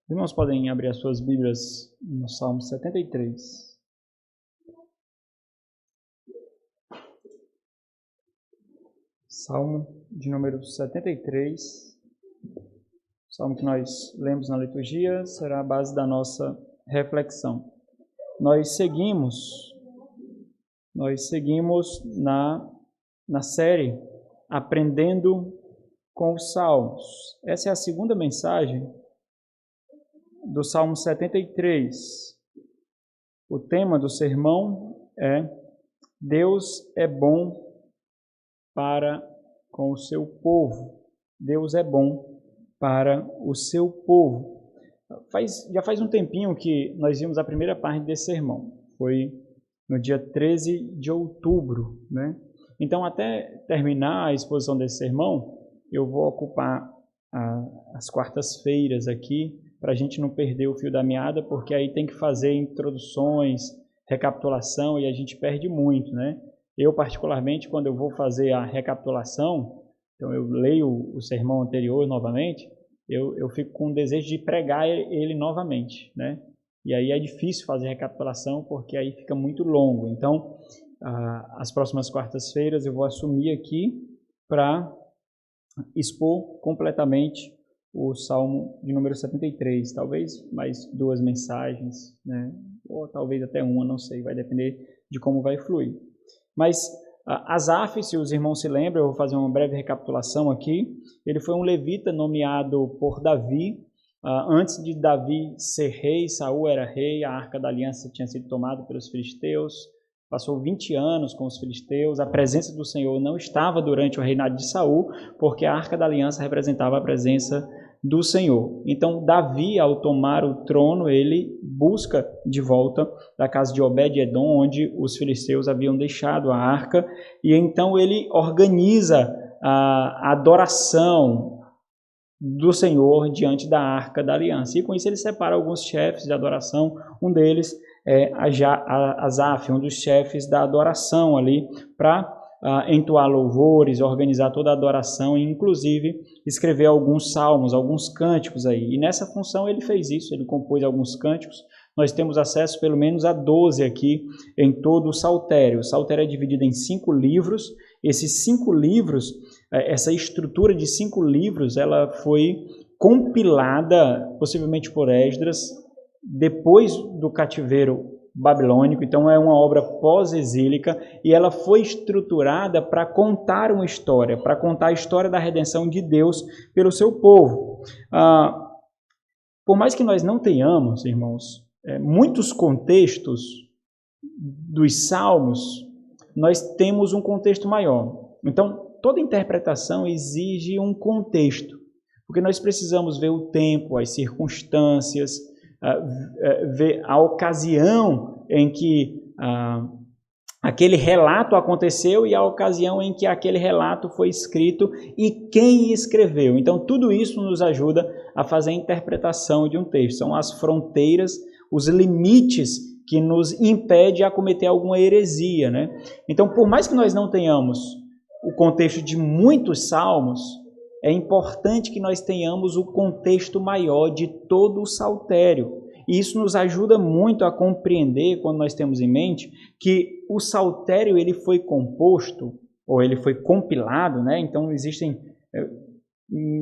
Os irmãos podem abrir as suas Bíblias no Salmo 73. Salmo de número 73. O salmo que nós lemos na liturgia será a base da nossa reflexão. Nós seguimos na série Aprendendo com os Salmos. Essa é a segunda mensagem do Salmo 73. O tema do sermão é Deus é bom para com o seu povo. Deus é bom para o seu povo. Já faz um tempinho que nós vimos a primeira parte desse sermão. Foi no dia 13 de outubro, né? Então, até terminar a exposição desse sermão, eu vou ocupar as quartas-feiras aqui, para a gente não perder o fio da meada, porque aí tem que fazer introduções, recapitulação, e a gente perde muito, né? Eu, particularmente, quando eu vou fazer a recapitulação, então eu leio o sermão anterior novamente, eu fico com o desejo de pregar ele novamente, né? E aí é difícil fazer recapitulação, porque aí fica muito longo. Então, as próximas quartas-feiras eu vou assumir aqui para expor completamente o Salmo de número 73, talvez mais 2 mensagens, né? Ou talvez até uma, não sei, vai depender de como vai fluir. Mas Asaf, se os irmãos se lembram, eu vou fazer uma breve recapitulação aqui, ele foi um levita nomeado por Davi. Antes de Davi ser rei, Saul era rei, a Arca da Aliança tinha sido tomada pelos filisteus, passou 20 anos com os filisteus, a presença do Senhor não estava durante o reinado de Saul, porque a Arca da Aliança representava a presença do Senhor. Então, Davi, ao tomar o trono, ele busca de volta da casa de Obed-Edom, onde os filisteus haviam deixado a arca, e então ele organiza a adoração do Senhor diante da Arca da Aliança. E com isso ele separa alguns chefes de adoração, um deles é Asaf, um dos chefes da adoração ali, para entoar louvores, organizar toda a adoração e inclusive escrever alguns salmos, alguns cânticos aí. E nessa função ele fez isso, ele compôs alguns cânticos. Nós temos acesso pelo menos a 12 aqui em todo o Saltério. O Saltério é dividido em 5 livros. Esses 5 livros, essa estrutura de 5 livros, ela foi compilada possivelmente por Esdras depois do cativeiro babilônico, então é uma obra pós-exílica e ela foi estruturada para contar uma história, para contar a história da redenção de Deus pelo seu povo. Por mais que nós não tenhamos, irmãos, muitos contextos dos salmos, nós temos um contexto maior. Então, toda interpretação exige um contexto, porque nós precisamos ver o tempo, as circunstâncias, ver a ocasião em que aquele relato aconteceu e a ocasião em que aquele relato foi escrito e quem escreveu. Então, tudo isso nos ajuda a fazer a interpretação de um texto. São as fronteiras, os limites que nos impedem a cometer alguma heresia, né? Então, por mais que nós não tenhamos o contexto de muitos salmos, é importante que nós tenhamos o contexto maior de todo o saltério. E isso nos ajuda muito a compreender, quando nós temos em mente, que o saltério ele foi composto, ou ele foi compilado, né? Então existem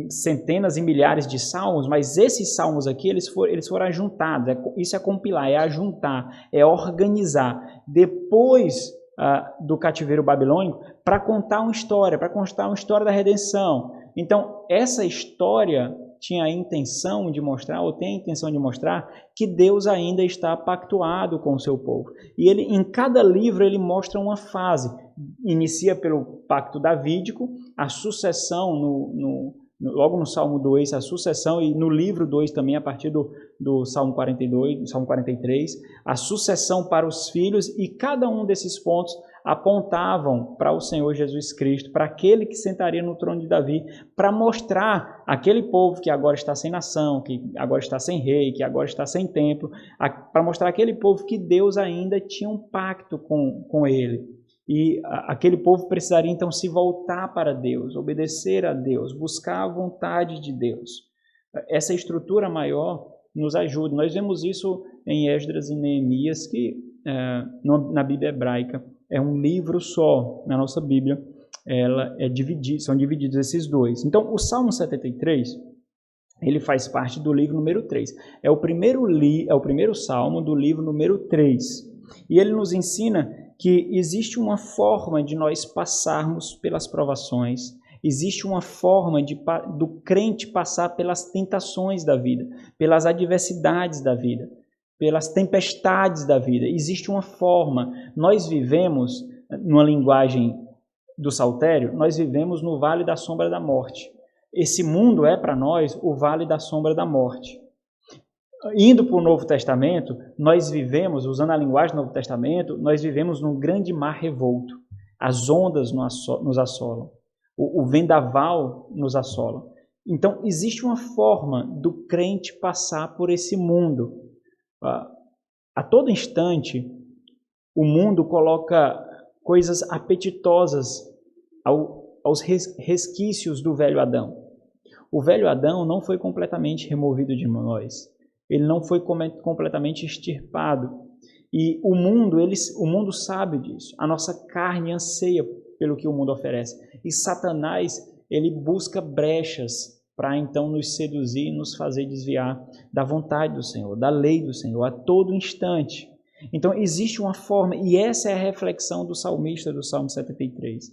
centenas e milhares de salmos, mas esses salmos aqui, eles foram ajuntados. Isso é compilar, é ajuntar, é organizar. Depois do cativeiro babilônico, para contar uma história da redenção. Então, essa história tinha a intenção de mostrar, ou tem a intenção de mostrar, que Deus ainda está pactuado com o seu povo. E ele, em cada livro, ele mostra uma fase. Inicia pelo pacto davídico, a sucessão, logo no Salmo 2, a sucessão, e no livro 2 também, a partir do Salmo 42, do Salmo 43, a sucessão para os filhos, e cada um desses pontos apontavam para o Senhor Jesus Cristo, para aquele que sentaria no trono de Davi, para mostrar aquele povo que agora está sem nação, que agora está sem rei, que agora está sem templo, para mostrar aquele povo que Deus ainda tinha um pacto com ele. E aquele povo precisaria então se voltar para Deus, obedecer a Deus, buscar a vontade de Deus. Essa estrutura maior nos ajuda. Nós vemos isso em Esdras e Neemias, que na Bíblia hebraica é um livro só. Na nossa Bíblia são divididos esses dois. Então, o Salmo 73, ele faz parte do livro número 3. É o primeiro salmo do livro número 3. E ele nos ensina que existe uma forma de nós passarmos pelas provações, existe uma forma do crente passar pelas tentações da vida, pelas adversidades da vida, pelas tempestades da vida. Existe uma forma. Nós vivemos, numa linguagem do Saltério, nós vivemos no vale da sombra da morte. Esse mundo é para nós o vale da sombra da morte. Indo para o Novo Testamento, nós vivemos, usando a linguagem do Novo Testamento, nós vivemos num grande mar revolto. As ondas nos assolam. O vendaval nos assola. Então, existe uma forma do crente passar por esse mundo. A todo instante, o mundo coloca coisas apetitosas aos resquícios do velho Adão. O velho Adão não foi completamente removido de nós. Ele não foi completamente extirpado. E o mundo sabe disso. A nossa carne anseia pelo que o mundo oferece. E Satanás, ele busca brechas para então nos seduzir e nos fazer desviar da vontade do Senhor, da lei do Senhor, a todo instante. Então, existe uma forma, e essa é a reflexão do salmista do Salmo 73.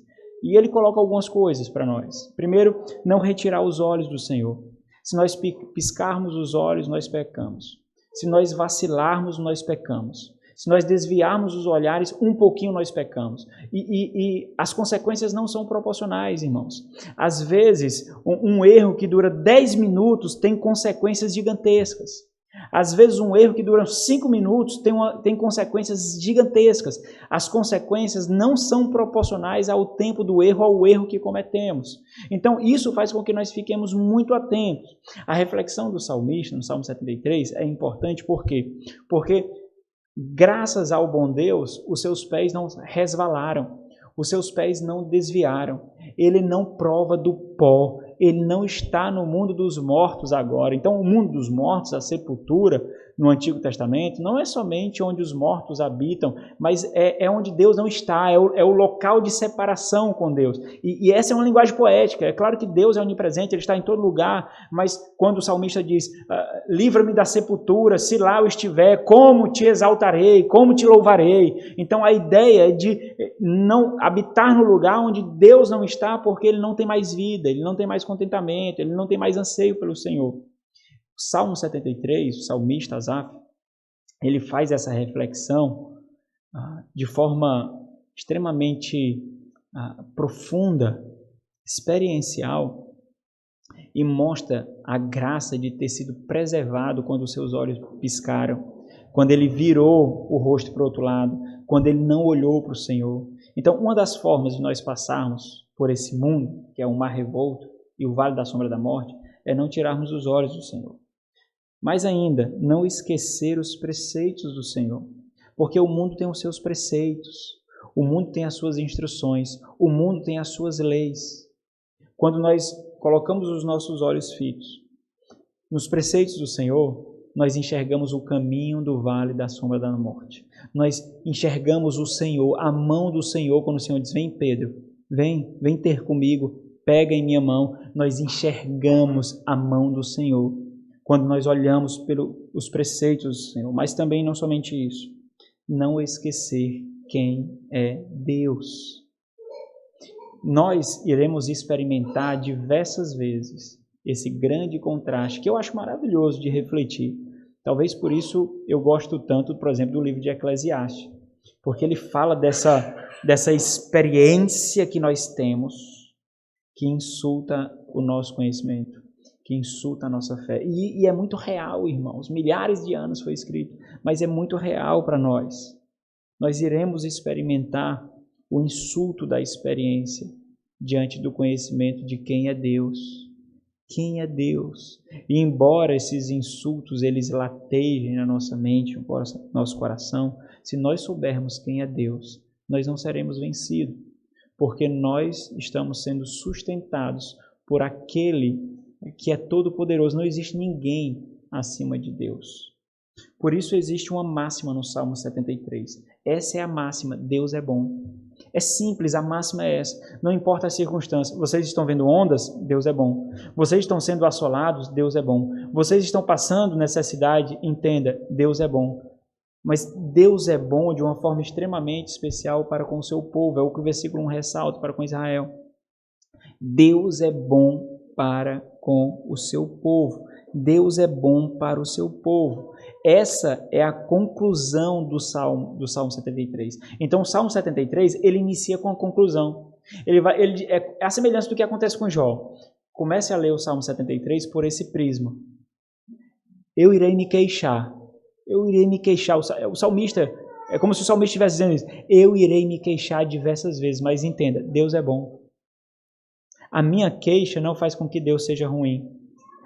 E ele coloca algumas coisas para nós. Primeiro, não retirar os olhos do Senhor. Se nós piscarmos os olhos, nós pecamos. Se nós vacilarmos, nós pecamos. Se nós desviarmos os olhares, um pouquinho nós pecamos. E as consequências não são proporcionais, irmãos. Às vezes, um erro que dura 10 minutos tem consequências gigantescas. Às vezes, um erro que dura 5 minutos tem consequências gigantescas. As consequências não são proporcionais ao tempo do erro, ao erro que cometemos. Então, isso faz com que nós fiquemos muito atentos. A reflexão do salmista, no Salmo 73, é importante por quê? Porque, graças ao bom Deus, os seus pés não resvalaram, os seus pés não desviaram. Ele não prova do pó. Ele não está no mundo dos mortos agora. Então, o mundo dos mortos, a sepultura, no Antigo Testamento, não é somente onde os mortos habitam, mas é onde Deus não está, é o local de separação com Deus. E essa é uma linguagem poética. É claro que Deus é onipresente, Ele está em todo lugar, mas quando o salmista diz, livra-me da sepultura, se lá eu estiver, como te exaltarei, como te louvarei. Então, a ideia é de não habitar no lugar onde Deus não está, porque Ele não tem mais vida, Ele não tem mais contentamento, Ele não tem mais anseio pelo Senhor. Salmo 73, o salmista Asaf, ele faz essa reflexão de forma extremamente profunda, experiencial, e mostra a graça de ter sido preservado quando os seus olhos piscaram, quando ele virou o rosto para o outro lado, quando ele não olhou para o Senhor. Então, uma das formas de nós passarmos por esse mundo, que é o mar revolto e o vale da sombra da morte, é não tirarmos os olhos do Senhor. Mas ainda, não esquecer os preceitos do Senhor, porque o mundo tem os seus preceitos, o mundo tem as suas instruções, o mundo tem as suas leis. Quando nós colocamos os nossos olhos fitos nos preceitos do Senhor, nós enxergamos o caminho do vale da sombra da morte. Nós enxergamos o Senhor, a mão do Senhor, quando o Senhor diz, vem Pedro, vem ter comigo, pega em minha mão. Nós enxergamos a mão do Senhor quando nós olhamos pelos preceitos do Senhor. Mas também não somente isso, não esquecer quem é Deus. Nós iremos experimentar diversas vezes esse grande contraste, que eu acho maravilhoso de refletir. Talvez por isso eu gosto tanto, por exemplo, do livro de Eclesiastes, porque ele fala dessa experiência que nós temos, que insulta o nosso conhecimento, que insulta a nossa fé. E é muito real, irmãos. Milhares de anos foi escrito, mas é muito real para nós. Nós iremos experimentar o insulto da experiência diante do conhecimento de quem é Deus. Quem é Deus? E embora esses insultos eles latejem na nossa mente, no nosso coração, se nós soubermos quem é Deus, nós não seremos vencidos, porque nós estamos sendo sustentados por aquele que é todo-poderoso. Não existe ninguém acima de Deus. Por isso existe uma máxima no Salmo 73. Essa é a máxima: Deus é bom. É simples, a máxima é essa. Não importa as circunstâncias. Vocês estão vendo ondas? Deus é bom. Vocês estão sendo assolados? Deus é bom. Vocês estão passando necessidade? Entenda, Deus é bom. Mas Deus é bom de uma forma extremamente especial para com o seu povo. É o que o versículo 1 ressalta para com Israel. Deus é bom para com o seu povo. Deus é bom para o seu povo. Essa é a conclusão do Salmo 73. Então, o Salmo 73, ele inicia com a conclusão. É a semelhança do que acontece com Jó. Comece a ler o Salmo 73 por esse prisma. Eu irei me queixar. Eu irei me queixar. O salmista, é como se o salmista estivesse dizendo isso. Eu irei me queixar diversas vezes, mas entenda, Deus é bom. A minha queixa não faz com que Deus seja ruim.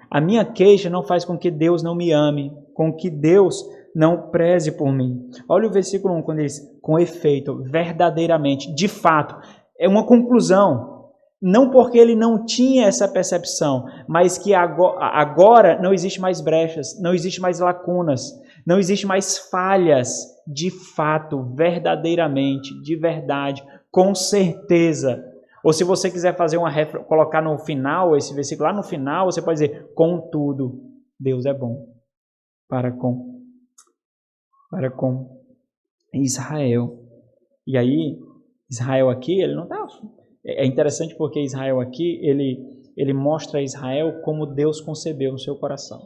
A minha queixa não faz com que Deus não me ame, com que Deus não preze por mim. Olha o versículo 1, quando diz, com efeito, verdadeiramente, de fato, é uma conclusão. Não porque ele não tinha essa percepção, mas que agora não existe mais brechas, não existe mais lacunas, não existe mais falhas. De fato, verdadeiramente, de verdade, com certeza. Ou se você quiser fazer colocar no final, esse versículo lá no final, você pode dizer, contudo, Deus é bom para com Israel. E aí, Israel aqui, ele não está... É interessante porque Israel aqui, ele mostra Israel como Deus concebeu no seu coração.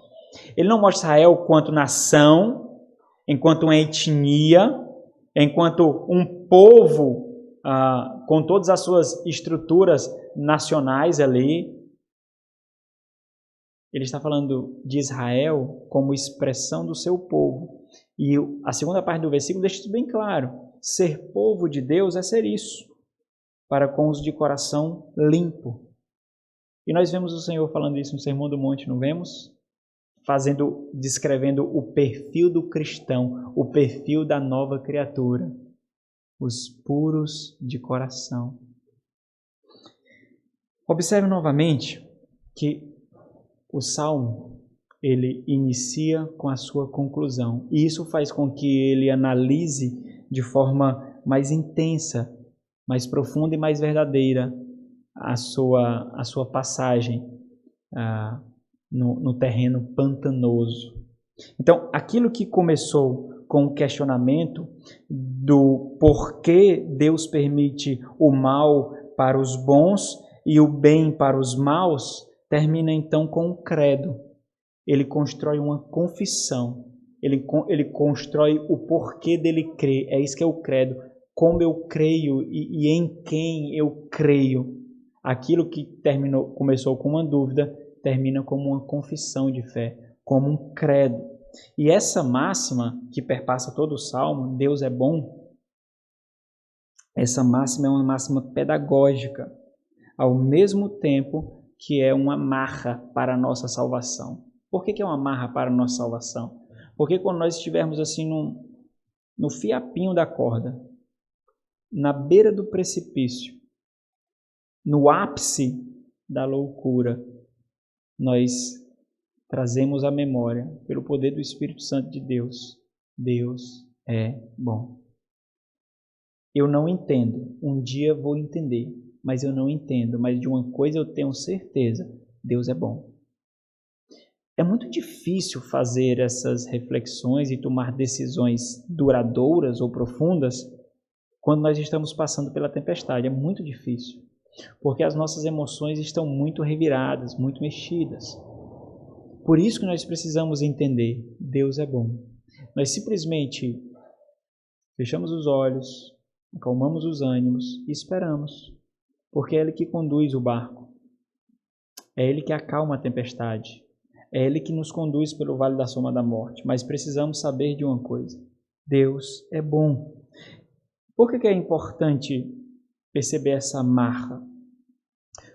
Ele não mostra Israel quanto nação, enquanto uma etnia, enquanto um povo com todas as suas estruturas nacionais ali. Ele está falando de Israel como expressão do seu povo. E a segunda parte do versículo deixa isso bem claro. Ser povo de Deus é ser isso, para com os de coração limpo. E nós vemos o Senhor falando isso no Sermão do Monte, não vemos? Descrevendo o perfil do cristão, o perfil da nova criatura. Os puros de coração. Observe novamente que o Salmo, ele inicia com a sua conclusão. E isso faz com que ele analise de forma mais intensa, mais profunda e mais verdadeira a sua passagem no terreno pantanoso. Então, aquilo que começou com o questionamento do porquê Deus permite o mal para os bons e o bem para os maus, termina então com o credo. Ele constrói uma confissão, ele constrói o porquê dele crer. É isso que é o credo. Como eu creio e em quem eu creio. Aquilo que começou com uma dúvida, termina como uma confissão de fé, como um credo. E essa máxima que perpassa todo o Salmo, Deus é bom, essa máxima é uma máxima pedagógica, ao mesmo tempo que é uma amarra para a nossa salvação. Por que é uma amarra para a nossa salvação? Porque quando nós estivermos assim no fiapinho da corda, na beira do precipício, no ápice da loucura, nós trazemos à memória, pelo poder do Espírito Santo de Deus, Deus é bom. Eu não entendo, um dia vou entender, mas eu não entendo, mas de uma coisa eu tenho certeza, Deus é bom. É muito difícil fazer essas reflexões e tomar decisões duradouras ou profundas quando nós estamos passando pela tempestade. É muito difícil, porque as nossas emoções estão muito reviradas, muito mexidas. Por isso que nós precisamos entender, Deus é bom. Nós simplesmente fechamos os olhos, acalmamos os ânimos e esperamos, porque é Ele que conduz o barco. É Ele que acalma a tempestade. É Ele que nos conduz pelo vale da sombra da morte. Mas precisamos saber de uma coisa, Deus é bom. Por que é importante perceber essa amarra?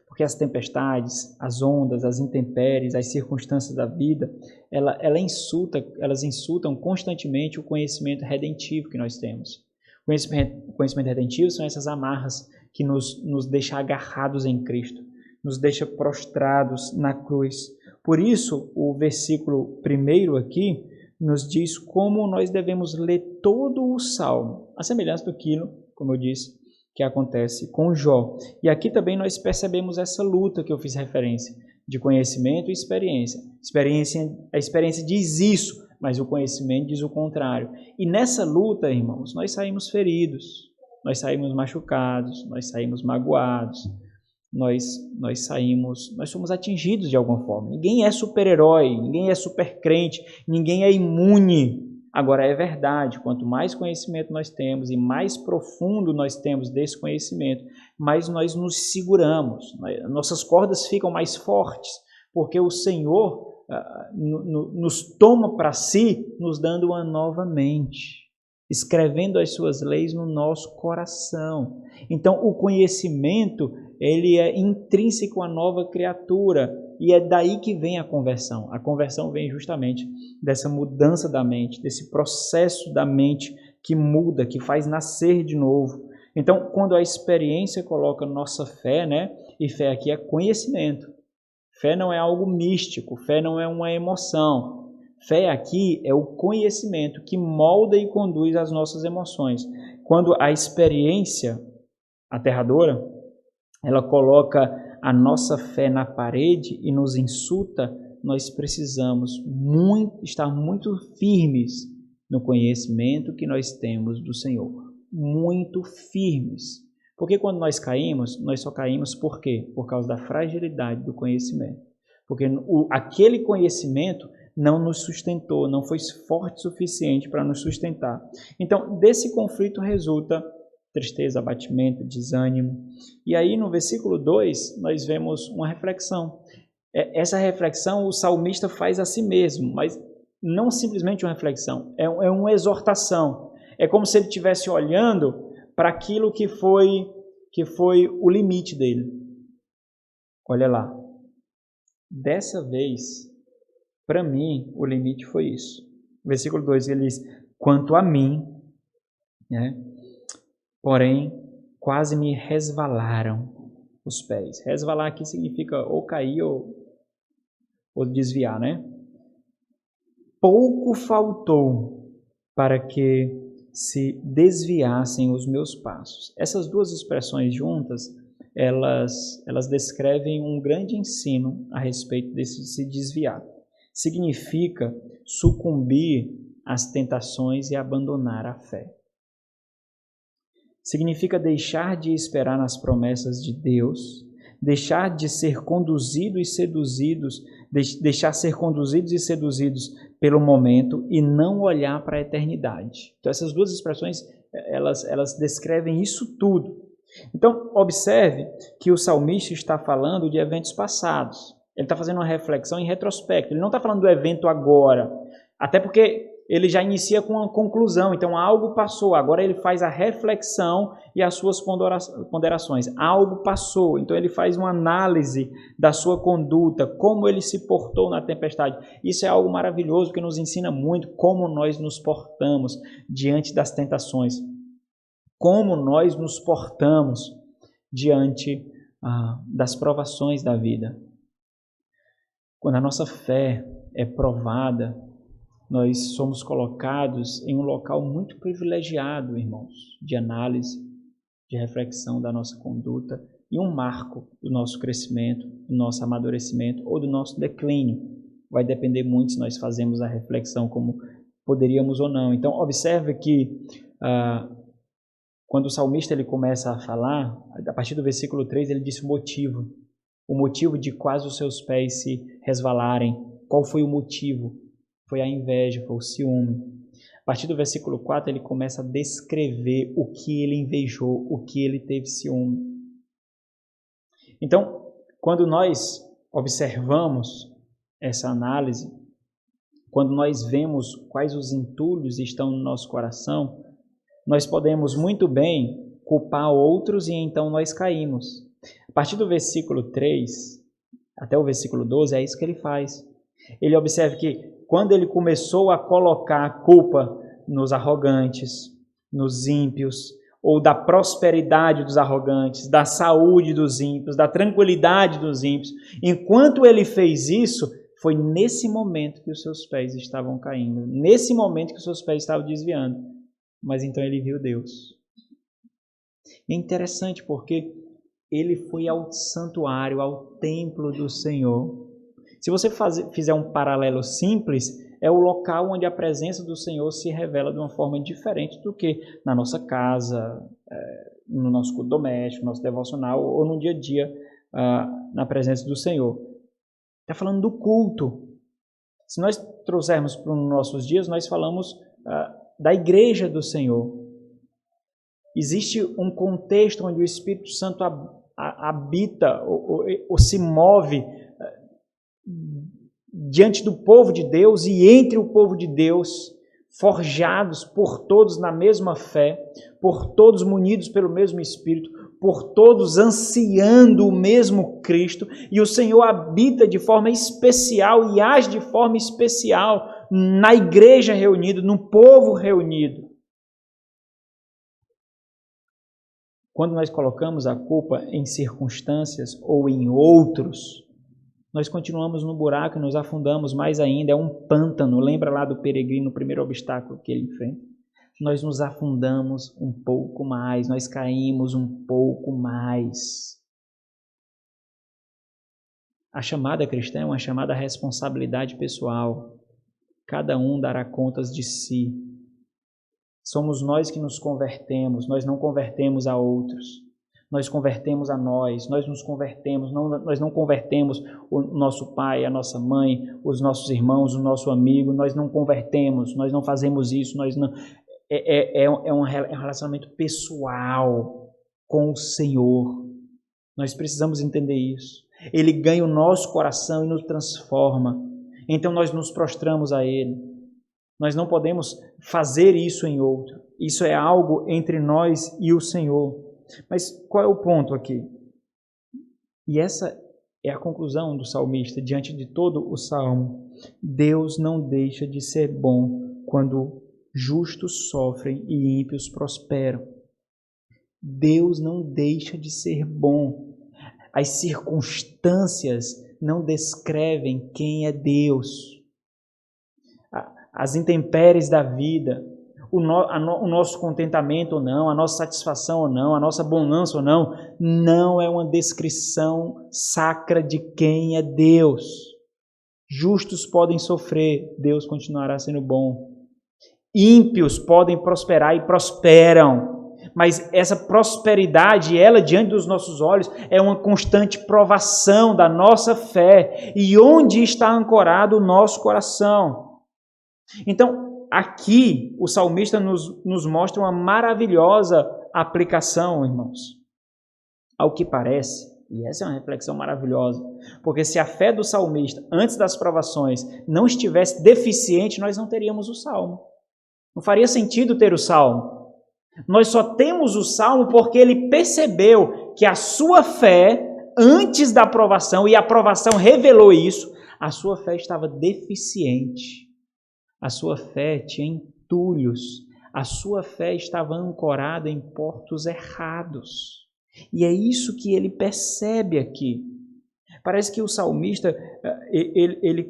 Porque as tempestades, as ondas, as intempéries, as circunstâncias da vida, elas insultam constantemente o conhecimento redentivo que nós temos. Conhecimento redentivo são essas amarras que nos deixam agarrados em Cristo, nos deixa prostrados na cruz. Por isso, o versículo 1 aqui nos diz como nós devemos ler todo o Salmo, a semelhança daquilo, como eu disse, que acontece com Jó. E aqui também nós percebemos essa luta que eu fiz referência, de conhecimento e experiência. A experiência diz isso, mas o conhecimento diz o contrário. E nessa luta, irmãos, nós saímos feridos, nós saímos machucados, nós saímos magoados, nós somos atingidos de alguma forma. Ninguém é super-herói, ninguém é super-crente, ninguém é imune. Agora, é verdade, quanto mais conhecimento nós temos e mais profundo nós temos desse conhecimento, mais nós nos seguramos, nossas cordas ficam mais fortes, porque o Senhor nos toma para si, nos dando uma nova mente, escrevendo as suas leis no nosso coração. Então, o conhecimento, ele é intrínseco à nova criatura, e é daí que vem a conversão. A conversão vem justamente dessa mudança da mente, desse processo da mente que muda, que faz nascer de novo. Então, quando a experiência coloca nossa fé, e fé aqui é conhecimento. Fé não é algo místico, fé não é uma emoção. Fé aqui é o conhecimento que molda e conduz as nossas emoções. Quando a experiência aterradora, ela coloca a nossa fé na parede e nos insulta, nós precisamos estar muito firmes no conhecimento que nós temos do Senhor. Muito firmes. Porque quando nós caímos, nós só caímos por quê? Por causa da fragilidade do conhecimento. Porque aquele conhecimento não nos sustentou, não foi forte o suficiente para nos sustentar. Então, desse conflito resulta tristeza, abatimento, desânimo. E aí no versículo 2 nós vemos uma reflexão. Essa reflexão o salmista faz a si mesmo, mas não simplesmente uma reflexão, é uma exortação. É como se ele estivesse olhando para aquilo que foi o limite dele. Olha lá. Dessa vez, para mim, o limite foi isso. Versículo 2, ele diz, quanto a mim, porém, quase me resvalaram os pés. Resvalar aqui significa ou cair ou desviar, Pouco faltou para que se desviassem os meus passos. Essas duas expressões juntas, elas descrevem um grande ensino a respeito desse se desviar. Significa sucumbir às tentações e abandonar a fé. Significa deixar de esperar nas promessas de Deus, deixar de ser conduzidos e seduzidos, deixar ser conduzidos e seduzidos pelo momento e não olhar para a eternidade. Então essas duas expressões, elas descrevem isso tudo. Então observe que o salmista está falando de eventos passados. Ele está fazendo uma reflexão em retrospecto. Ele não está falando do evento agora, até porque ele já inicia com uma conclusão, então algo passou, agora ele faz a reflexão e as suas ponderações. Algo passou, então ele faz uma análise da sua conduta, como ele se portou na tempestade. Isso é algo maravilhoso que nos ensina muito como nós nos portamos diante das tentações, como nós nos portamos diante das provações da vida. Quando a nossa fé é provada, nós somos colocados em um local muito privilegiado, irmãos, de análise, de reflexão da nossa conduta e um marco do nosso crescimento, do nosso amadurecimento ou do nosso declínio. Vai depender muito se nós fazemos a reflexão como poderíamos ou não. Então, observe que quando o salmista ele começa a falar, a partir do versículo 3, ele disse o motivo de quase os seus pés se resvalarem. Qual foi o motivo? Foi a inveja, foi o ciúme. A partir do versículo 4, ele começa a descrever o que ele invejou, o que ele teve ciúme. Então, quando nós observamos essa análise, quando nós vemos quais os entulhos estão no nosso coração, nós podemos muito bem culpar outros e então nós caímos. A partir do versículo 3 até o versículo 12, é isso que ele faz. Ele observa que quando ele começou a colocar a culpa nos arrogantes, nos ímpios, ou da prosperidade dos arrogantes, da saúde dos ímpios, da tranquilidade dos ímpios. Enquanto ele fez isso, foi nesse momento que os seus pés estavam caindo, nesse momento que os seus pés estavam desviando. Mas então ele viu Deus. É interessante porque ele foi ao santuário, ao templo do Senhor. Se você fizer um paralelo simples, é o local onde a presença do Senhor se revela de uma forma diferente do que na nossa casa, no nosso culto doméstico, no nosso devocional ou no dia a dia na presença do Senhor. Está falando do culto. Se nós trouxermos para os nossos dias, nós falamos da igreja do Senhor. Existe um contexto onde o Espírito Santo habita ou se move diante do povo de Deus e entre o povo de Deus, forjados por todos na mesma fé, por todos munidos pelo mesmo Espírito, por todos ansiando o mesmo Cristo, e o Senhor habita de forma especial e age de forma especial na igreja reunida, no povo reunido. Quando nós colocamos a culpa em circunstâncias ou em outros, nós continuamos no buraco e nos afundamos mais ainda. É um pântano. Lembra lá do peregrino, o primeiro obstáculo que ele enfrenta? Nós nos afundamos um pouco mais, nós caímos um pouco mais. A chamada cristã é uma chamada à responsabilidade pessoal. Cada um dará contas de si. Somos nós que nos convertemos, nós não convertemos a outros. Nós convertemos a nós nos convertemos, nós não convertemos o nosso pai, a nossa mãe, os nossos irmãos, o nosso amigo, nós não convertemos, nós não fazemos isso, nós não... É um relacionamento pessoal com o Senhor. Nós precisamos entender isso. Ele ganha o nosso coração e nos transforma. Então nós nos prostramos a Ele. Nós não podemos fazer isso em outro. Isso é algo entre nós e o Senhor. Mas qual é o ponto aqui? E essa é a conclusão do salmista diante de todo o salmo. Deus não deixa de ser bom quando justos sofrem e ímpios prosperam. Deus não deixa de ser bom. As circunstâncias não descrevem quem é Deus. As intempéries da vida, o nosso contentamento ou não, a nossa satisfação ou não, a nossa bonança ou não, não é uma descrição sacra de quem é Deus. Justos podem sofrer, Deus continuará sendo bom. Ímpios podem prosperar e prosperam, mas essa prosperidade, ela diante dos nossos olhos, é uma constante provação da nossa fé e onde está ancorado o nosso coração. Então, aqui o salmista nos mostra uma maravilhosa aplicação, irmãos. Ao que parece, e essa é uma reflexão maravilhosa, porque se a fé do salmista, antes das provações, não estivesse deficiente, nós não teríamos o salmo. Não faria sentido ter o salmo. Nós só temos o salmo porque ele percebeu que a sua fé, antes da aprovação, e a aprovação revelou isso, a sua fé estava deficiente. A sua fé tinha entulhos. A sua fé estava ancorada em portos errados. E é isso que ele percebe aqui. Parece que o salmista, ele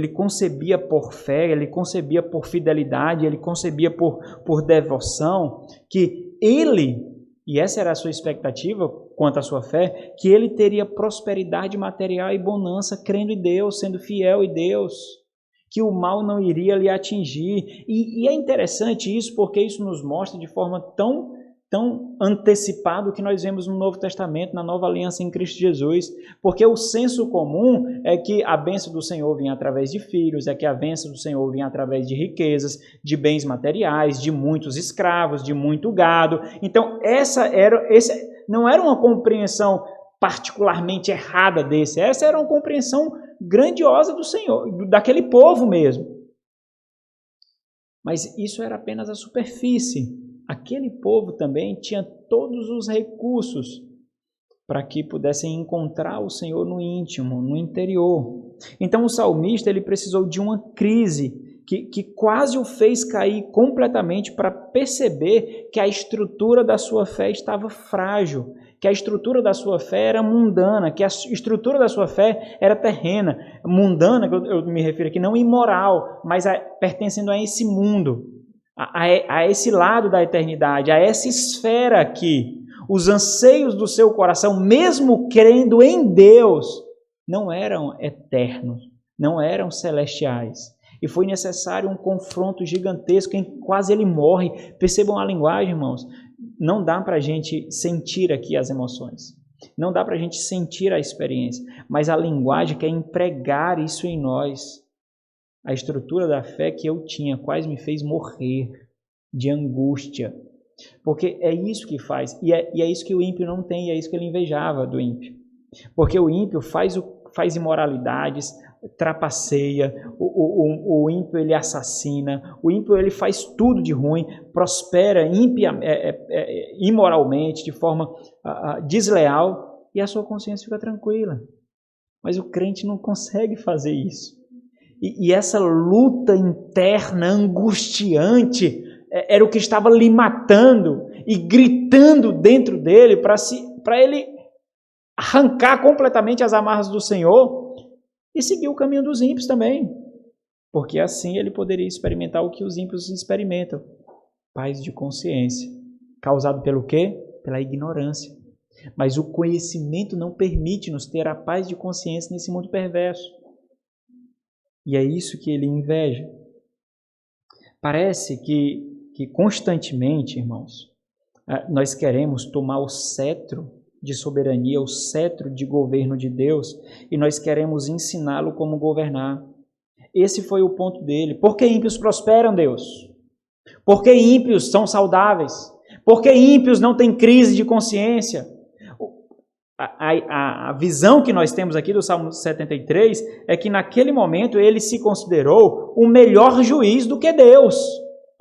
concebia por fé, ele concebia por fidelidade, ele concebia por devoção, que ele, e essa era a sua expectativa quanto à sua fé, que ele teria prosperidade material e bonança, crendo em Deus, sendo fiel em Deus, que o mal não iria lhe atingir. E é interessante isso, porque isso nos mostra de forma tão antecipado que nós vemos no Novo Testamento, na Nova Aliança em Cristo Jesus, porque o senso comum é que a bênção do Senhor vinha através de filhos, é que a bênção do Senhor vinha através de riquezas, de bens materiais, de muitos escravos, de muito gado. Então, essa não era uma compreensão particularmente errada essa era uma compreensão grandiosa do Senhor, daquele povo mesmo. Mas isso era apenas a superfície. Aquele povo também tinha todos os recursos para que pudessem encontrar o Senhor no íntimo, no interior. Então o salmista ele precisou de uma crise que quase o fez cair completamente para perceber que a estrutura da sua fé estava frágil, que a estrutura da sua fé era mundana, que a estrutura da sua fé era terrena. Mundana, que eu me refiro aqui, não imoral, mas pertencendo a esse mundo, a esse lado da eternidade, a essa esfera aqui. Os anseios do seu coração, mesmo crendo em Deus, não eram eternos, não eram celestiais. E foi necessário um confronto gigantesco em que quase ele morre. Percebam a linguagem, irmãos. Não dá para a gente sentir aqui as emoções. Não dá para a gente sentir a experiência. Mas a linguagem quer empregar isso em nós. A estrutura da fé que eu tinha quase me fez morrer de angústia. Porque é isso que faz. E é isso que o ímpio não tem. E é isso que ele invejava do ímpio. Porque o ímpio faz imoralidades, trapaceia, o ímpio ele assassina, o ímpio ele faz tudo de ruim, prospera imoralmente, de forma desleal, e a sua consciência fica tranquila. Mas o crente não consegue fazer isso. E essa luta interna, angustiante, era o que estava lhe matando e gritando dentro dele para ele arrancar completamente as amarras do Senhor e seguir o caminho dos ímpios também, porque assim ele poderia experimentar o que os ímpios experimentam, paz de consciência, causado pelo quê? Pela ignorância. Mas o conhecimento não permite-nos ter a paz de consciência nesse mundo perverso. E é isso que ele inveja. Parece que constantemente, irmãos, nós queremos tomar o cetro de soberania, o cetro de governo de Deus, e nós queremos ensiná-lo como governar. Esse foi o ponto dele. Por que ímpios prosperam, Deus? Por que ímpios são saudáveis? Por que ímpios não têm crise de consciência? A visão que nós temos aqui do Salmo 73 é que naquele momento ele se considerou o melhor juiz do que Deus.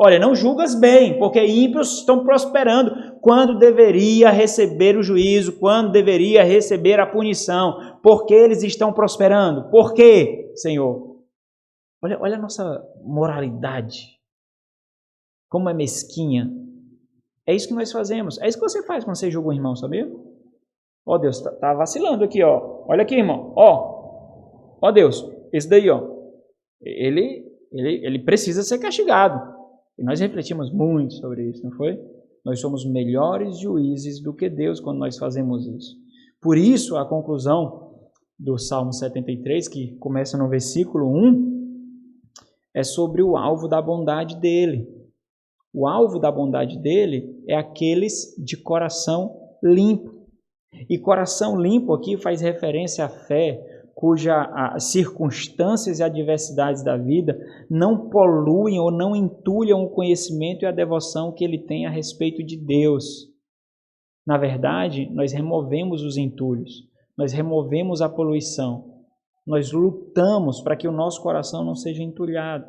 Olha, não julgas bem, porque ímpios estão prosperando quando deveria receber o juízo, quando deveria receber a punição. Porque eles estão prosperando? Por quê, Senhor? Olha a nossa moralidade. Como é mesquinha. É isso que nós fazemos. É isso que você faz quando você julga um irmão, sabia? Ó, Deus, tá vacilando aqui, ó. Olha aqui, irmão. Ó, Deus, esse daí, ó. Ele precisa ser castigado. E nós refletimos muito sobre isso, não foi? Nós somos melhores juízes do que Deus quando nós fazemos isso. Por isso, a conclusão do Salmo 73, que começa no versículo 1, é sobre o alvo da bondade dele. O alvo da bondade dele é aqueles de coração limpo. E coração limpo aqui faz referência à fé, cujas circunstâncias e adversidades da vida não poluem ou não entulham o conhecimento e a devoção que ele tem a respeito de Deus. Na verdade, nós removemos os entulhos, nós removemos a poluição, nós lutamos para que o nosso coração não seja entulhado.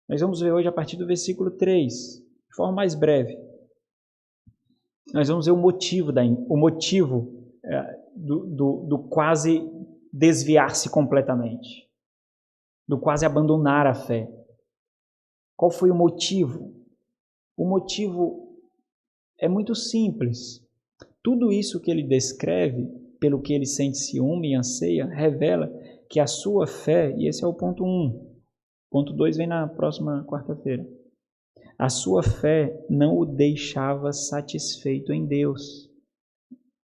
Nós vamos ver hoje a partir do versículo 3, de forma mais breve. Nós vamos ver o motivo do quase desviar-se completamente, do quase abandonar a fé. Qual foi o motivo? O motivo é muito simples. Tudo isso que ele descreve, pelo que ele sente ciúme e anseia, revela que a sua fé, e esse é o ponto 1, ponto 2 vem na próxima quarta-feira, a sua fé não o deixava satisfeito em Deus.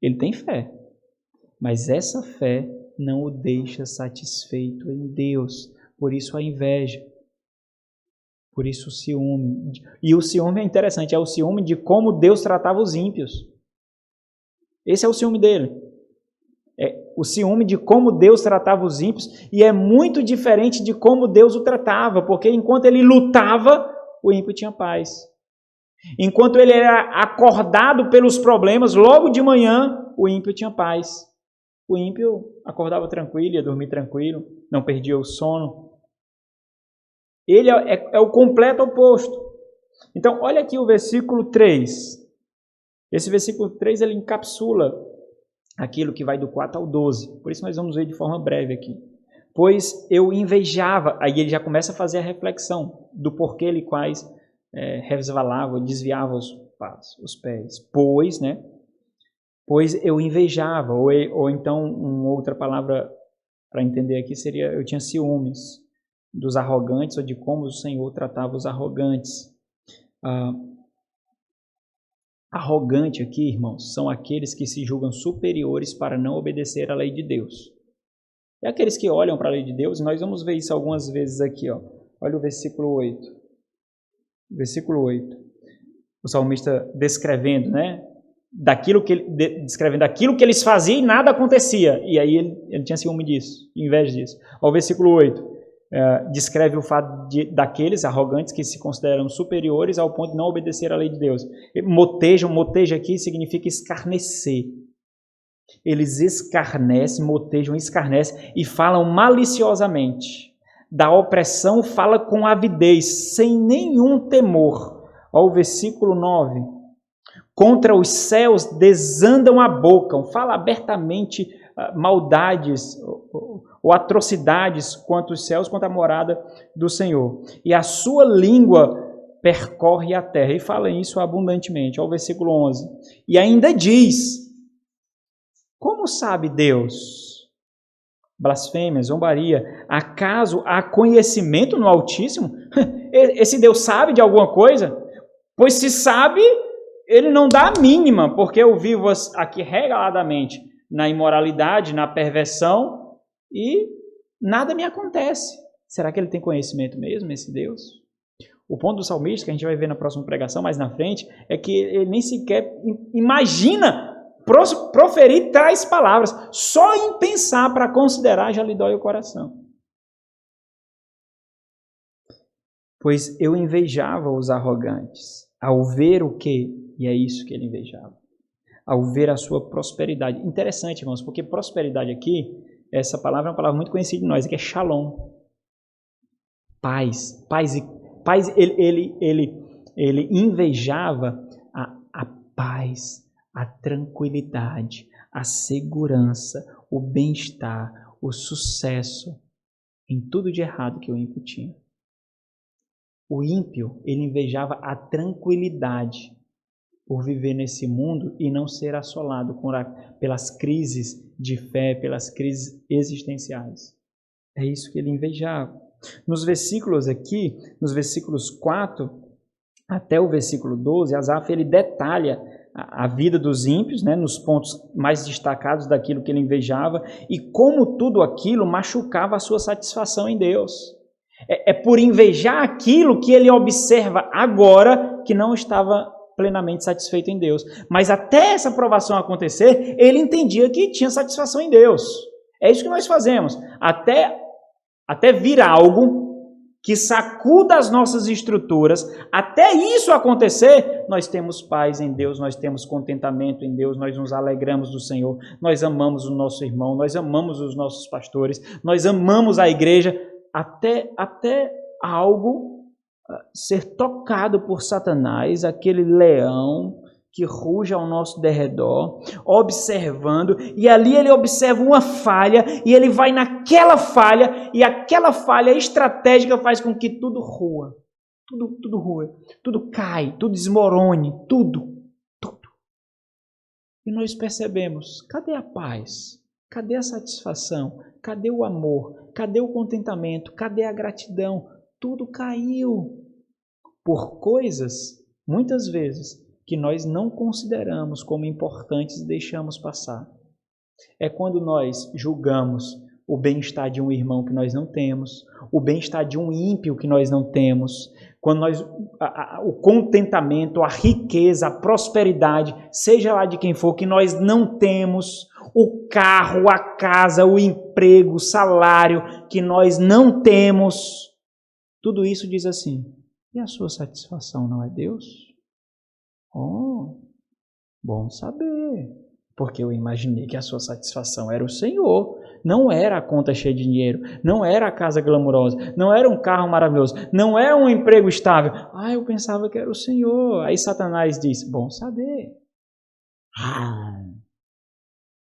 Ele tem fé, mas essa fé não o deixa satisfeito em Deus. Por isso a inveja, por isso o ciúme. E o ciúme é interessante, é o ciúme de como Deus tratava os ímpios. Esse é o ciúme dele. É o ciúme de como Deus tratava os ímpios, e é muito diferente de como Deus o tratava, porque enquanto ele lutava, o ímpio tinha paz. Enquanto ele era acordado pelos problemas, logo de manhã, o ímpio tinha paz. O ímpio acordava tranquilo, ia dormir tranquilo, não perdia o sono. Ele é o completo oposto. Então, olha aqui o versículo 3. Esse versículo 3, ele encapsula aquilo que vai do 4 ao 12. Por isso nós vamos ver de forma breve aqui. pois eu invejava. Aí ele já começa a fazer a reflexão do porquê ele quais resvalava, desviava os pés. Pois, né? Pois eu invejava, ou então uma outra palavra para entender aqui seria eu tinha ciúmes dos arrogantes ou de como o Senhor tratava os arrogantes. Arrogante aqui, irmãos, são aqueles que se julgam superiores para não obedecer à lei de Deus. É aqueles que olham para a lei de Deus, e nós vamos ver isso algumas vezes aqui. Ó. Olha o versículo 8. Versículo 8. O salmista descrevendo, né? Descrevendo aquilo que eles faziam e nada acontecia. E aí ele tinha ciúme disso, inveja disso. Ó, o versículo 8. Descreve o fato daqueles arrogantes que se consideram superiores ao ponto de não obedecer à lei de Deus. Moteja aqui significa escarnecer. Eles escarnecem, motejam, escarnecem e falam maliciosamente. Da opressão fala com avidez, sem nenhum temor. Olha o versículo 9. Contra os céus desandam a boca, fala abertamente maldades ou atrocidades quanto os céus, quanto a morada do Senhor. E a sua língua percorre a terra. E fala isso abundantemente. Olha o versículo 11. E ainda diz: como sabe Deus? Blasfêmia, zombaria. Acaso há conhecimento no Altíssimo? Esse Deus sabe de alguma coisa? Pois se sabe, ele não dá a mínima, porque eu vivo aqui regaladamente na imoralidade, na perversão, e nada me acontece. Será que ele tem conhecimento mesmo, esse Deus? O ponto do salmista, que a gente vai ver na próxima pregação, mais na frente, é que ele nem sequer imagina proferir tais palavras. Só em pensar para considerar já lhe dói o coração. Pois eu invejava os arrogantes, ao ver o quê? E é isso que ele invejava. Ao ver a sua prosperidade. Interessante, irmãos, porque prosperidade aqui, essa palavra é uma palavra muito conhecida de nós, que é shalom. Paz. Ele invejava a paz, a tranquilidade, a segurança, o bem-estar, o sucesso em tudo de errado que o ímpio tinha. O ímpio, ele invejava a tranquilidade por viver nesse mundo e não ser assolado pelas crises de fé, pelas crises existenciais. É isso que ele invejava. Nos versículos aqui, nos versículos 4 até o versículo 12, Asaf ele detalha a vida dos ímpios, né, nos pontos mais destacados daquilo que ele invejava e como tudo aquilo machucava a sua satisfação em Deus. É por invejar aquilo que ele observa agora que não estava plenamente satisfeito em Deus. Mas até essa provação acontecer, ele entendia que tinha satisfação em Deus. É isso que nós fazemos. Até vir algo que sacuda as nossas estruturas, até isso acontecer, nós temos paz em Deus, nós temos contentamento em Deus, nós nos alegramos do Senhor, nós amamos o nosso irmão, nós amamos os nossos pastores, nós amamos a igreja, até algo ser tocado por Satanás, aquele leão que ruge ao nosso derredor, observando, e ali ele observa uma falha, e ele vai naquela falha, e aquela falha estratégica faz com que tudo rua, tudo rua, tudo cai, tudo desmorone, tudo. E nós percebemos, cadê a paz? Cadê a satisfação? Cadê o amor? Cadê o contentamento? Cadê a gratidão? Tudo caiu por coisas, muitas vezes, que nós não consideramos como importantes e deixamos passar. É quando nós julgamos o bem-estar de um irmão que nós não temos, o bem-estar de um ímpio que nós não temos, quando nós o contentamento, a riqueza, a prosperidade, seja lá de quem for, que nós não temos, o carro, a casa, o emprego, o salário que nós não temos, tudo isso diz assim: e a sua satisfação não é Deus? Oh, bom saber, porque eu imaginei que a sua satisfação era o Senhor, não era a conta cheia de dinheiro, não era a casa glamurosa, não era um carro maravilhoso, não era um emprego estável. Eu pensava que era o Senhor. Aí Satanás diz: bom saber.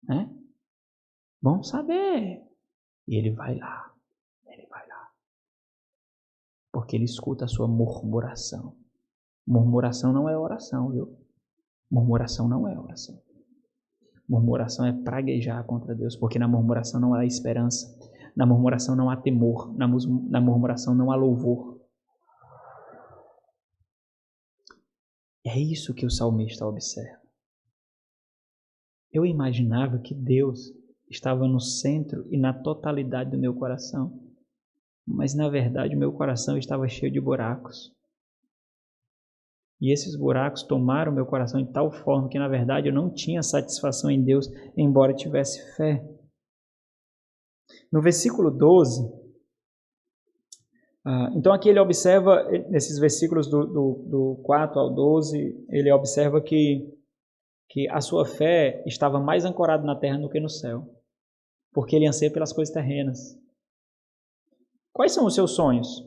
Né? Bom saber. E ele vai lá Porque Ele escuta a sua murmuração. Murmuração não é oração, viu? Murmuração não é oração. Murmuração é praguejar contra Deus, porque na murmuração não há esperança. Na murmuração não há temor. Na murmuração não há louvor. É isso que o salmista observa. Eu imaginava que Deus estava no centro e na totalidade do meu coração. Mas, na verdade, o meu coração estava cheio de buracos. E esses buracos tomaram meu coração de tal forma que, na verdade, eu não tinha satisfação em Deus, embora tivesse fé. No versículo 12, então aqui ele observa, nesses versículos do 4 ao 12, ele observa que a sua fé estava mais ancorada na terra do que no céu, porque ele anseia pelas coisas terrenas. Quais são os seus sonhos?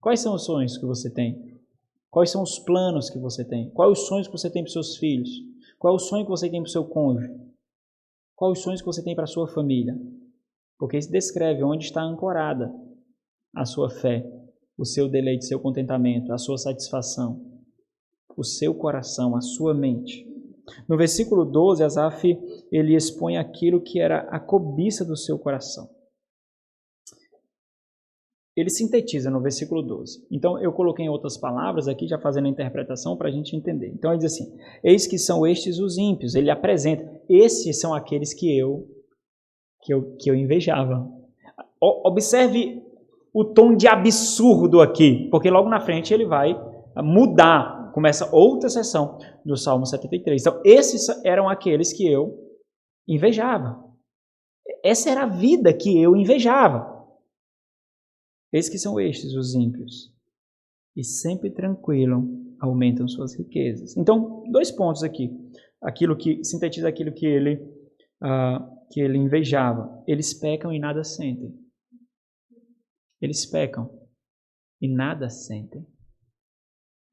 Quais são os sonhos que você tem? Quais são os planos que você tem? Quais os sonhos que você tem para os seus filhos? Qual é o sonho que você tem para o seu cônjuge? Quais os sonhos que você tem para a sua família? Porque isso descreve onde está ancorada a sua fé, o seu deleite, o seu contentamento, a sua satisfação, o seu coração, a sua mente. No versículo 12, Asaf, ele expõe aquilo que era a cobiça do seu coração. Ele sintetiza no versículo 12. Então, eu coloquei em outras palavras aqui, já fazendo a interpretação para a gente entender. Então, ele diz assim, eis que são estes os ímpios. Ele apresenta, esses são aqueles que eu invejava. Observe o tom de absurdo aqui, porque logo na frente ele vai mudar. Começa outra seção do Salmo 73. Então, esses eram aqueles que eu invejava. Essa era a vida que eu invejava. Eis que são estes os ímpios, e sempre tranquilam, aumentam suas riquezas. Então, 2 pontos aqui. Aquilo que sintetiza aquilo que ele invejava. Eles pecam e nada sentem. Eles pecam e nada sentem.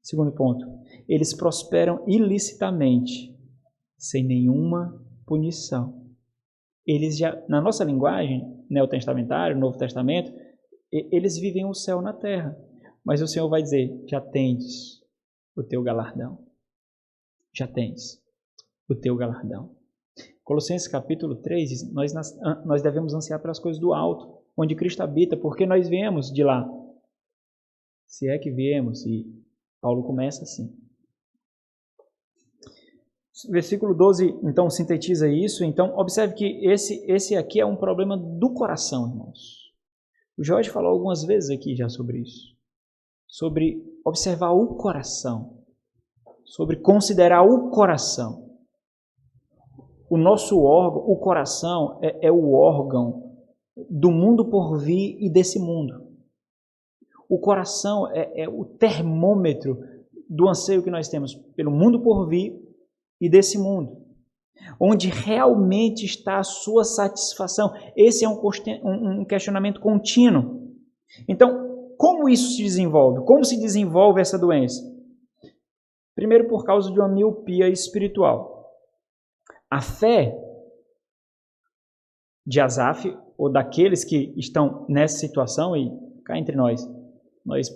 Segundo ponto, eles prosperam ilicitamente, sem nenhuma punição. Eles já, na nossa linguagem neotestamentária, Novo Testamento, eles vivem o céu na terra. Mas o Senhor vai dizer, já tens o teu galardão. Já tens o teu galardão. Colossenses capítulo 3, nós devemos ansiar pelas coisas do alto, onde Cristo habita, porque nós viemos de lá. Se é que viemos, e Paulo começa assim. Versículo 12, então, sintetiza isso. Então, observe que esse aqui é um problema do coração, irmãos. O Jorge falou algumas vezes aqui já sobre isso. Sobre observar o coração. Sobre considerar o coração. O nosso órgão, o coração, é o órgão do mundo por vir e desse mundo. O coração é o termômetro do anseio que nós temos pelo mundo por vir e desse mundo. Onde realmente está a sua satisfação. Esse é um questionamento contínuo. Então, como isso se desenvolve? Como se desenvolve essa doença? Primeiro, por causa de uma miopia espiritual. A fé de Asaf, ou daqueles que estão nessa situação, e cá entre nós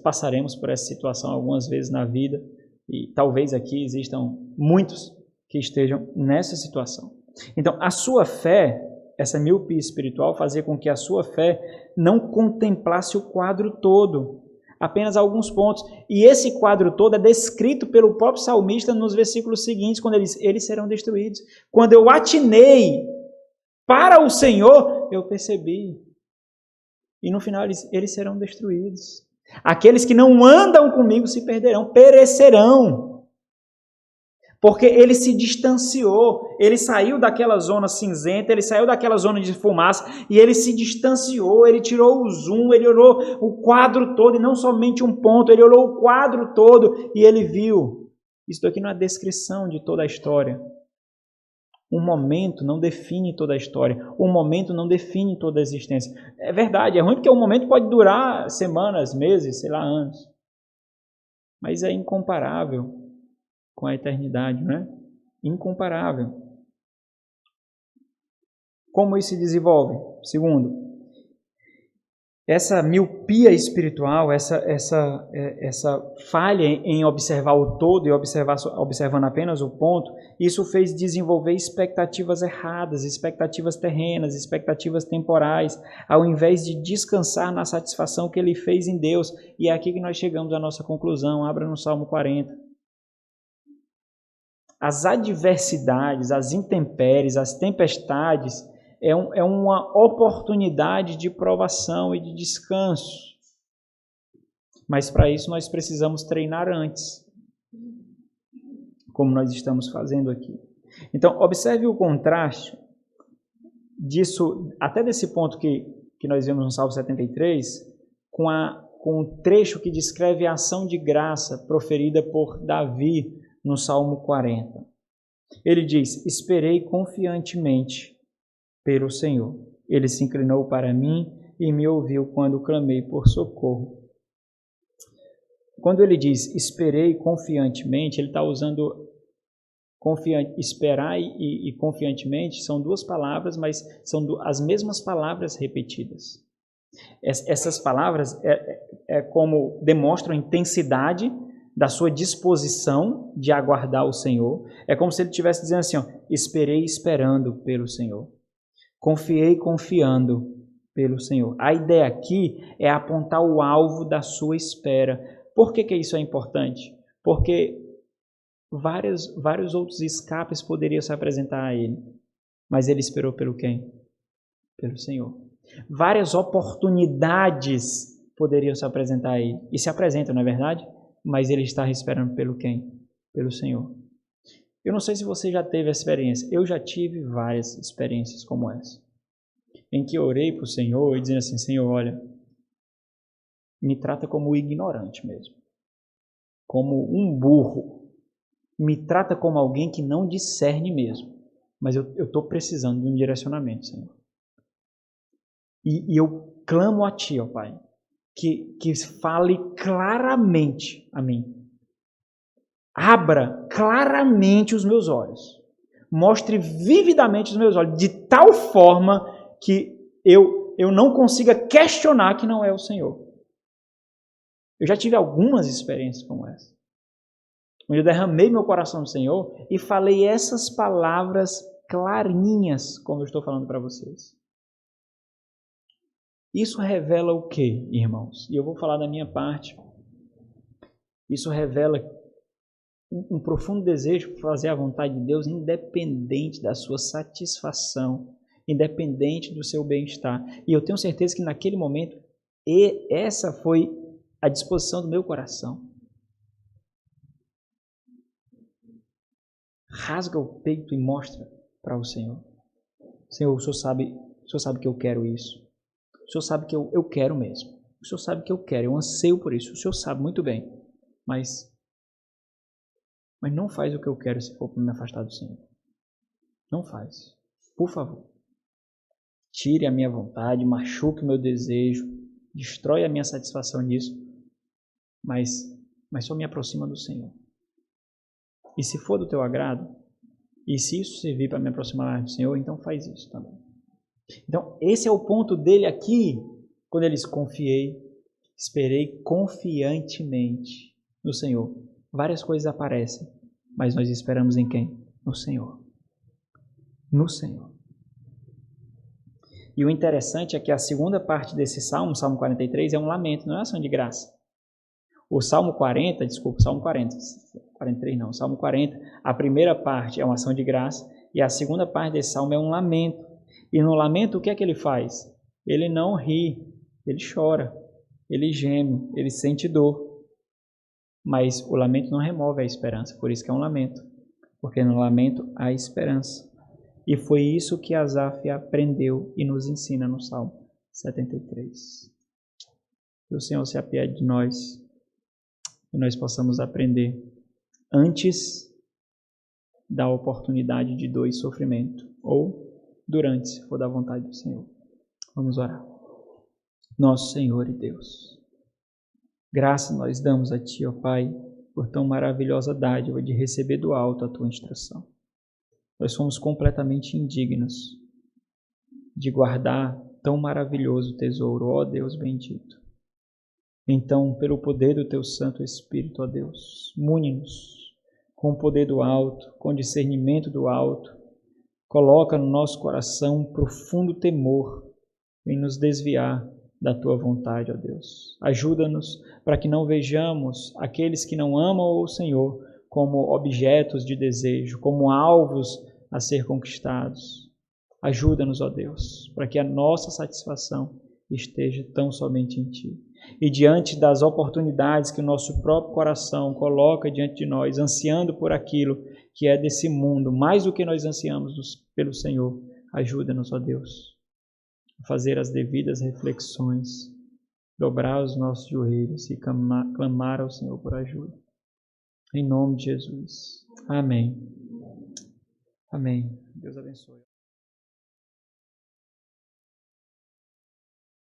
passaremos por essa situação algumas vezes na vida, e talvez aqui existam muitos que estejam nessa situação. Então, a sua fé, essa miopia espiritual, fazia com que a sua fé não contemplasse o quadro todo, apenas alguns pontos. E esse quadro todo é descrito pelo próprio salmista nos versículos seguintes, quando ele diz, eles serão destruídos. Quando eu atinei para o Senhor, eu percebi. E no final eles serão destruídos. Aqueles que não andam comigo se perderão, perecerão. Porque ele se distanciou, ele saiu daquela zona cinzenta, ele saiu daquela zona de fumaça e ele se distanciou, ele tirou o zoom, ele olhou o quadro todo e não somente um ponto, ele olhou o quadro todo e ele viu. Isso aqui não é descrição de toda a história. Um momento não define toda a história, um momento não define toda a existência. É verdade, é ruim porque um momento pode durar semanas, meses, sei lá, anos. Mas é incomparável com a eternidade, não é? Incomparável. Como isso se desenvolve? Segundo, essa miopia espiritual, essa falha em observar o todo e observando apenas o ponto, isso fez desenvolver expectativas erradas, expectativas terrenas, expectativas temporais, ao invés de descansar na satisfação que ele fez em Deus. E é aqui que nós chegamos à nossa conclusão. Abra no Salmo 40. As adversidades, as intempéries, as tempestades é uma oportunidade de provação e de descanso. Mas para isso nós precisamos treinar antes, como nós estamos fazendo aqui. Então, observe o contraste disso, até desse ponto que nós vemos no Salmo 73, com o trecho que descreve a ação de graça proferida por Davi no Salmo 40. Ele diz: esperei confiantemente pelo Senhor. Ele se inclinou para mim e me ouviu quando clamei por socorro. Quando ele diz esperei confiantemente, ele está usando esperar e confiantemente, são duas palavras, mas são as mesmas palavras repetidas. Essas palavras como demonstram a intensidade da sua disposição de aguardar o Senhor. É como se ele estivesse dizendo assim, ó, esperei esperando pelo Senhor. Confiei confiando pelo Senhor. A ideia aqui é apontar o alvo da sua espera. Por que isso é importante? Porque vários outros escapes poderiam se apresentar a ele. Mas ele esperou pelo quem? Pelo Senhor. Várias oportunidades poderiam se apresentar a ele. E se apresentam, não é verdade? Mas ele está esperando pelo quem? Pelo Senhor. Eu não sei se você já teve essa experiência. Eu já tive várias experiências como essa. Em que eu orei para o Senhor e dizendo assim, Senhor, olha, me trata como ignorante mesmo. Como um burro. Me trata como alguém que não discerne mesmo. Mas eu estou precisando de um direcionamento, Senhor. E eu clamo a Ti, ó Pai, que fale claramente a mim. Abra claramente os meus olhos. Mostre vividamente os meus olhos, de tal forma que eu não consiga questionar que não é o Senhor. Eu já tive algumas experiências como essa. Onde eu derramei meu coração no Senhor e falei essas palavras clarinhas, como eu estou falando para vocês. Isso revela o quê, irmãos? E eu vou falar da minha parte. Isso revela um profundo desejo por fazer a vontade de Deus, independente da sua satisfação, independente do seu bem-estar. E eu tenho certeza que naquele momento, essa foi a disposição do meu coração. Rasga o peito e mostra para o Senhor. Senhor, o Senhor sabe que eu quero isso. O Senhor sabe que eu quero mesmo. O Senhor sabe que eu quero, eu anseio por isso. O Senhor sabe muito bem. Mas não faz o que eu quero se for para me afastar do Senhor. Não faz. Por favor. Tire a minha vontade, machuque o meu desejo, destrói a minha satisfação nisso, mas só me aproxima do Senhor. E se for do teu agrado, e se isso servir para me aproximar do Senhor, então faz isso também. Então, esse é o ponto dele aqui, quando ele diz, confiei, esperei confiantemente no Senhor. Várias coisas aparecem, mas nós esperamos em quem? No Senhor. No Senhor. E o interessante é que a segunda parte desse Salmo, o Salmo 43, é um lamento, não é ação de graça. O Salmo 40, Salmo 40, 43 não, Salmo 40, a primeira parte é uma ação de graça e a segunda parte desse Salmo é um lamento. E no lamento, o que é que ele faz? Ele não ri, ele chora, ele geme, ele sente dor. Mas o lamento não remove a esperança, por isso que é um lamento. Porque no lamento há esperança. E foi isso que Asaf aprendeu e nos ensina no Salmo 73. Que o Senhor se apiede de nós e nós possamos aprender antes da oportunidade de dor e sofrimento, ou durante, se for da vontade do Senhor. Vamos orar. Nosso Senhor e Deus, graça nós damos a Ti, ó Pai, por tão maravilhosa dádiva de receber do alto a Tua instrução. Nós somos completamente indignos de guardar tão maravilhoso tesouro, ó Deus bendito. Então, pelo poder do Teu Santo Espírito, ó Deus, mune-nos com o poder do alto, com o discernimento do alto. Coloca no nosso coração um profundo temor em nos desviar da Tua vontade, ó Deus. Ajuda-nos para que não vejamos aqueles que não amam o Senhor como objetos de desejo, como alvos a ser conquistados. Ajuda-nos, ó Deus, para que a nossa satisfação esteja tão somente em Ti. E diante das oportunidades que o nosso próprio coração coloca diante de nós, ansiando por aquilo que é desse mundo, mais do que nós ansiamos pelo Senhor, ajuda-nos, ó Deus, a fazer as devidas reflexões, dobrar os nossos joelhos e clamar ao Senhor por ajuda. Em nome de Jesus. Amém. Amém. Deus abençoe.